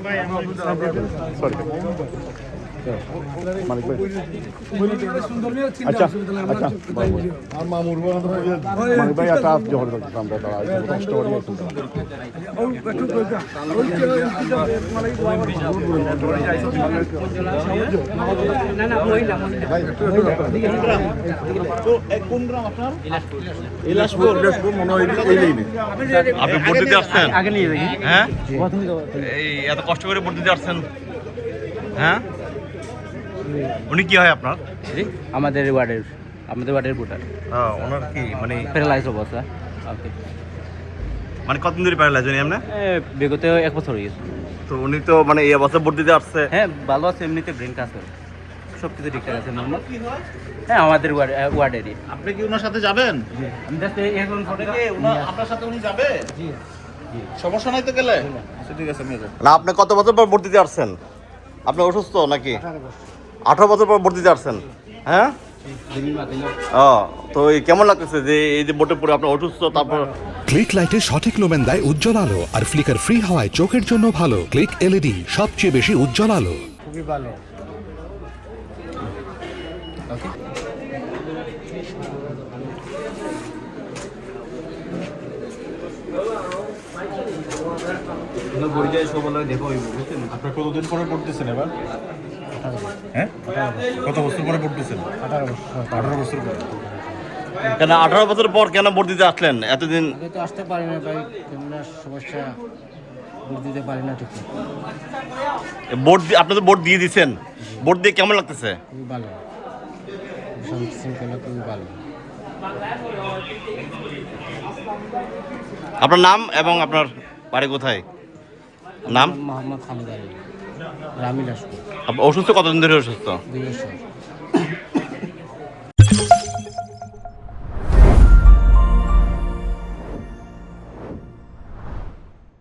Sorry মালিক ভাই আচ্ছা আচ্ছা মালিক ভাই একটা জহর আমরা তারা কষ্ট করে আপনি ভোট দিতে আসছেন হ্যাঁ এই এত কষ্ট করে ভোট দিতে আসছেন হ্যাঁ উনি কি হয় আপনার আমাদের ওয়ার্ডের ভোটার ওনার কি মানে প্যারালাইজ অবস্থা মানে কতদিন ধরে প্যারালাইজ উনি এমনি বিগত 1 বছর হয়ে গেছে। তো উনি তো মানে এই অবস্থা ভোট দিতে আসছে হ্যাঁ ভালো আছে, এমনিতে ব্রেন কাজ করে, সব কিছু ঠিকঠাক আছে নর্মাল। হ্যাঁ আমাদের ওয়ার্ডেরই। আপনি কি ওনার সাথে যাবেন? আমি জাস্ট এখন আপনার সাথে উনি যাবে? জি সমস্যা নাই তো গেলে? আচ্ছা ঠিক আছে নিয়ে যান। না আপনি কত বছর পর ভোট দিতে আসছেন? আপনি অসুস্থ নাকি? 18 বছর পর ভোট দিতে আসছেন হ্যাঁ? তো কেমন লাগতেছে যে এই যে ভোটে পড়ে আপনার অসুস্থ তারপর? ক্লিক লাইটের সঠিক লোমেন দেয় উজ্জ্বল আলো আর ফ্লিকার ফ্রি হওয়ায় চোখের জন্য ভালো। ক্লিক এলইডি সবচেয়ে বেশি উজ্জ্বল আলো। খুবই ভালো। ওকে আপনার কতদিন পরে পড়তেছেন এবার? হ্যাঁ কত বছর পরে পড়তেছেন? 18 বছর পরে। কেন 18 বছর পর কেন ভোট দিতে আসলেন এতদিন? আগে তো আসতে পারি না ভাই, কেমন সমস্যা, ভোট দিতে পারি না ঠিক। আপনি তো ভোট দিয়ে দিচ্ছেন, ভোট দিয়ে কেমন লাগতেছে? খুবই ভালো, শৃঙ্খলা খুবই ভালো। আপনার নাম এবং আপনার বাড়ি কোথায়? নাম? মোহাম্মদ খালিদ আলী, রামিল আসপুর। অসুস্থ কতদিন ধরে অসুস্থ? 2 বছর।